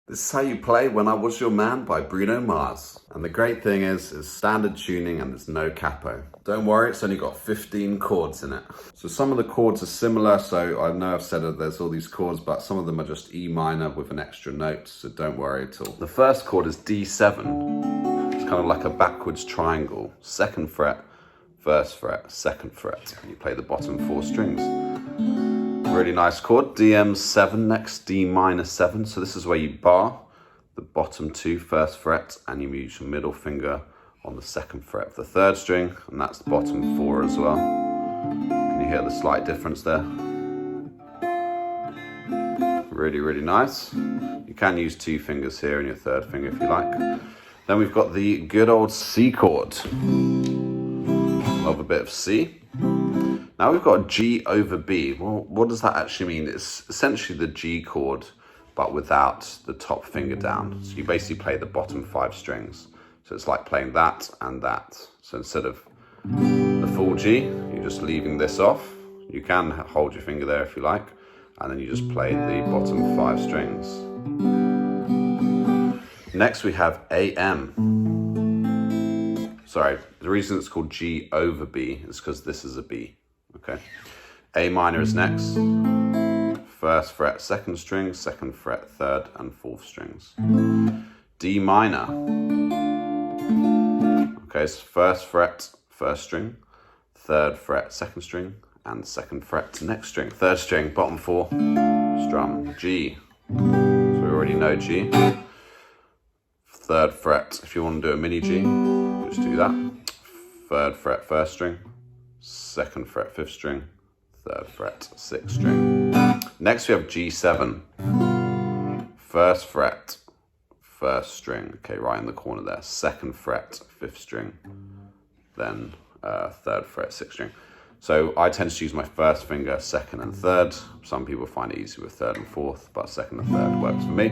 This is how you play When I Was Your Man by Bruno Mars. And the great thing is it's standard tuning and there's no capo. Don't worry, it's only got 15 chords in it. So some of the chords are similar, so I know I've said that there's all these chords, but some of them are just E minor with an extra note, so don't worry at all. The first chord is D7. It's kind of like a backwards triangle. Second fret, first fret, second fret. And you play the bottom 4 strings. Really nice chord. DM7 next, D minor 7. So this is where you bar the bottom 2 first fret and you use your middle finger on the second fret of the 3rd string, and that's the bottom 4 as well. Can you hear the slight difference there? Really, really nice. You can use 2 fingers here and your 3rd finger if you like. Then we've got the good old C chord. Love a bit of C. Now we've got G over B. Well, what does that actually mean? It's essentially the G chord, but without the top finger down. So you basically play the bottom 5 strings. So it's like playing that and that. So instead of the full G, you're just leaving this off. You can hold your finger there if you like, and then you just play the bottom 5 strings. Next we have AM. Sorry, the reason it's called G over B is because this is a B. Okay, A minor is next. First fret, 2nd string, 2nd fret, 3rd and 4th strings. D minor. Okay, so 1st fret, 1st string, 3rd fret, 2nd string, and 2nd fret, next string. 3rd string, bottom 4, strum. G. So we already know G. 3rd fret, if you want to do a mini G, just do that. 3rd fret, 1st string. 2nd fret, 5th string, 3rd fret, 6th string. Next we have G7. 1st fret, 1st string, okay, right in the corner there. 2nd fret, 5th string, then 3rd fret, 6th string. So I tend to use my 1st finger, 2nd and 3rd. Some people find it easy with 3rd and 4th, but 2nd and 3rd works for me.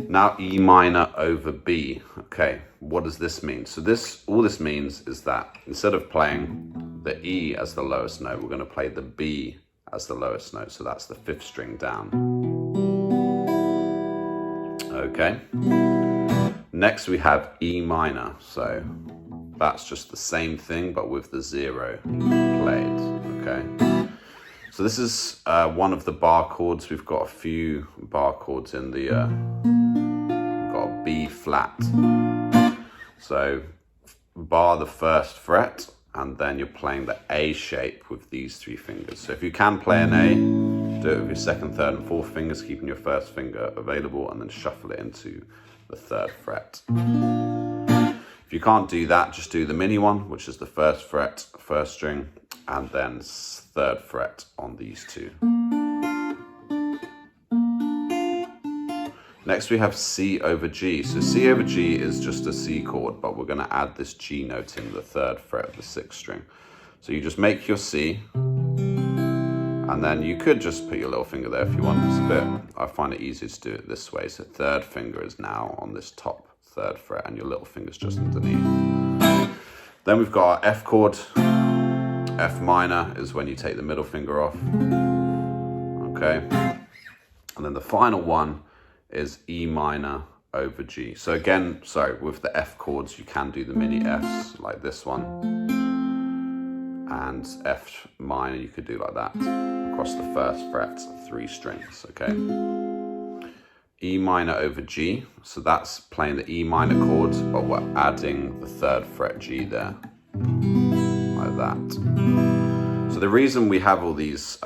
Now E minor over B. Okay, what does this mean? So all this means is that instead of playing the E as the lowest note, we're going to play the B as the lowest note. So that's the 5th string down. Okay. Next we have E minor. So that's just the same thing, but with the 0 played. Okay. So this is one of the bar chords. We've got a few bar chords in the we've got B flat. So bar the 1st fret, and then you're playing the A shape with these 3 fingers. So if you can play an A, do it with your 2nd, 3rd and 4th fingers, keeping your 1st finger available, and then shuffle it into the 3rd fret. If you can't do that, just do the mini one, which is the 1st fret, 1st string, and then 3rd fret on these 2. Next we have C over G. So C over G is just a C chord, but we're going to add this G note in the 3rd fret of the 6th string. So you just make your C, and then you could just put your little finger there if you want. It's a bit, I find it easier to do it this way. So 3rd finger is now on this top 3rd fret, and your little finger's just underneath. Then we've got our F chord. F minor is when you take the middle finger off. Okay. And then the final one is E minor over G. So again, sorry, with the F chords, you can do the mini Fs like this one. And F minor, you could do like that across the 1st fret, 3 strings, okay? E minor over G, so that's playing the E minor chord, but we're adding the 3rd fret G there, like that. So the reason we have all these,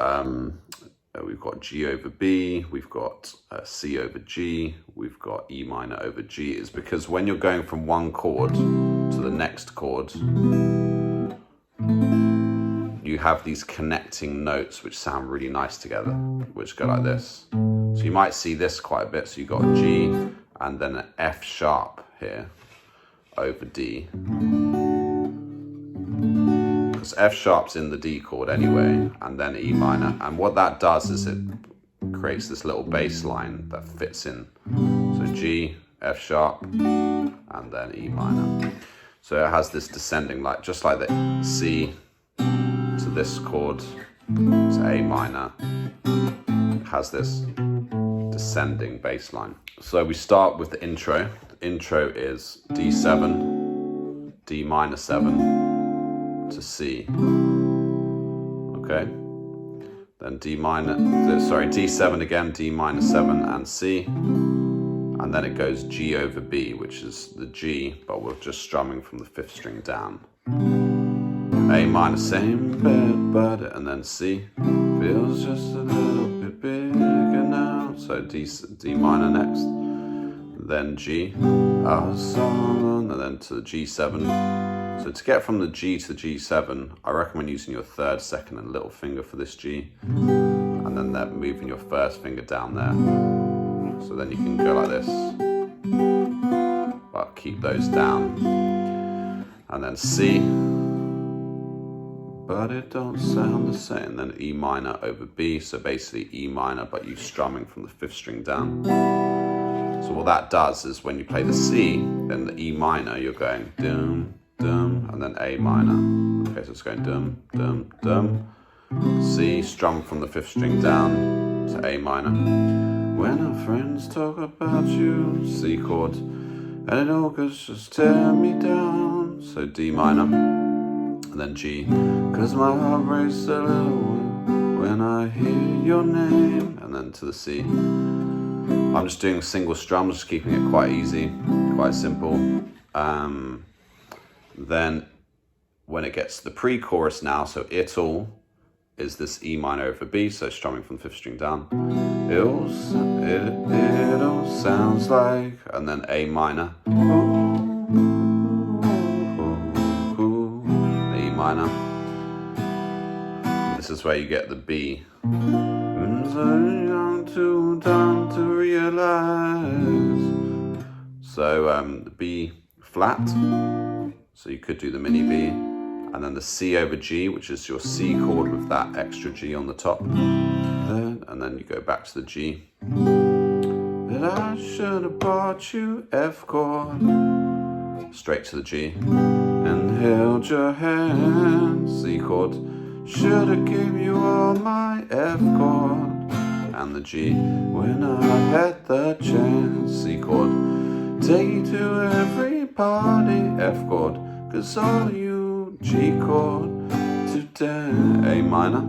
we've got G over B, we've got C over G, we've got E minor over G, is because when you're going from one chord to the next chord, you have these connecting notes which sound really nice together, which go like this. So you might see this quite a bit. So you've got a G and then an F sharp here over D. Because F sharp's in the D chord anyway, and then E minor. And what that does is it creates this little bass line that fits in. So G, F sharp, and then E minor. So it has this descending, like just like the C to this chord, to A minor, it has this descending bass line. So we start with the intro. The intro is D7, D minor 7 to C. Okay. Then D7 again, D minor 7 and C. And then it goes G over B, which is the G, but we're just strumming from the 5th string down. A minor, same bed, but, and then C. Feels just a little bit bigger now. So D minor next. Then G, our song, and then to the G7. So to get from the G to the G7, I recommend using your 3rd, 2nd, and little finger for this G. And then moving your 1st finger down there. So then you can go like this. But keep those down. And then C. But it don't sound the same. Then E minor over B. So basically E minor, but you strumming from the 5th string down. So what that does is when you play the C, then the E minor, you're going dum, dum, and then A minor. Okay, so it's going dum, dum, dum. C, strum from the 5th string down to A minor. When our friends talk about you, C chord, and it all goes just tear me down. So D minor, and then G, cause my heart races a little when I hear your name, and then to the C. I'm just doing single strums, just keeping it quite easy, quite simple. Then when it gets to the pre-chorus now, so it all is this E minor over B, so strumming from the 5th string down. It all sounds like, and then A minor. The E minor. This is where you get the B. Too dumb to realize. So the B flat, so you could do the mini B, and then the C over G, which is your C chord with that extra G on the top, and then you go back to the G. That I should have bought you F chord, straight to the G, and held your hand, C chord, should have gave you all my F chord, and the G, when I had the chance, C chord, take you to every party, F chord, cause all you G chord, today, A minor,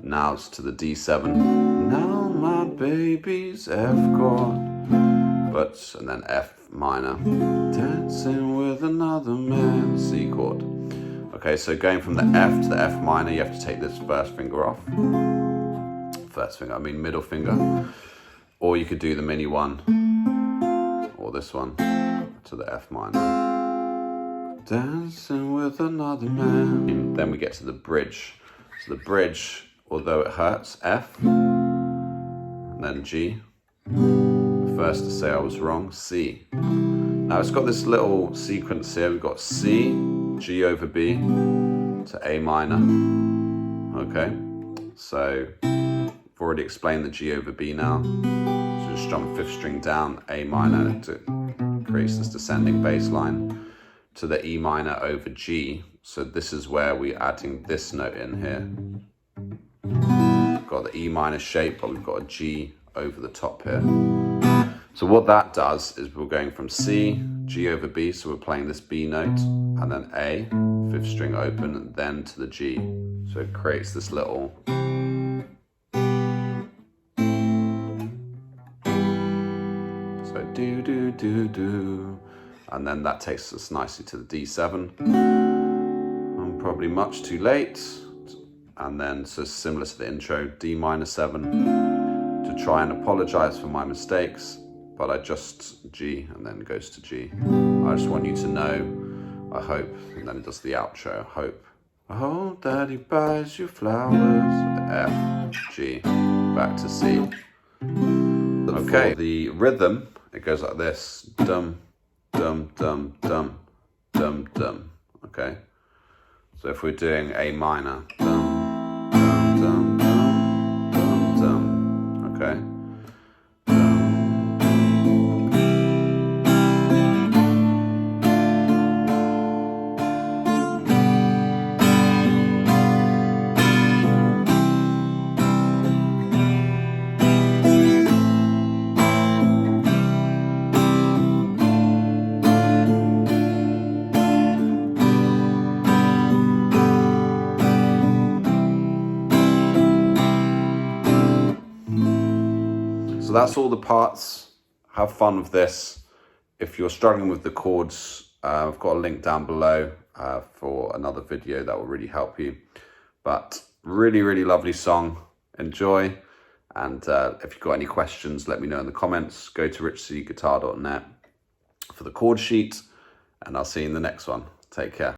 now it's to the D7, now my baby's F chord, but, and then F minor, dancing with another man, C chord. Okay, so going from the F to the F minor, you have to take this 1st finger off. Middle finger, or you could do the mini one, or this one, to the F minor. Dancing with another man. Then we get to the bridge. So the bridge, although it hurts, F, and then G. First to say I was wrong, C. Now it's got this little sequence here. We've got C, G over B, to A minor. Okay, so already explained the G over B now. So just strum 5th string down, A minor, to create this descending bass line, to the E minor over G. So this is where we're adding this note in here. We've got the E minor shape, but we've got a G over the top here. So what that does is we're going from C, G over B, so we're playing this B note, and then A, 5th string open, and then to the G. So it creates this little do, do, do, do. And then that takes us nicely to the D7. I'm probably much too late. And then, so similar to the intro, D minor 7 to try and apologize for my mistakes. But I just G and then goes to G. I just want you to know, I hope, and then it does the outro, hope. I hope that he buys you flowers. F, G, back to C. Okay, the rhythm, it goes like this, dum, dum, dum, dum, dum, dum, okay? So if we're doing A minor, dum, dum, dum, dum, dum, dum, okay? So that's all the parts. Have fun with this. If you're struggling with the chords, I've got a link down below for another video that will really help you. But really, really lovely song. Enjoy. And if you've got any questions, let me know in the comments. Go to richcguitar.net for the chord sheet, and I'll see you in the next one. Take care.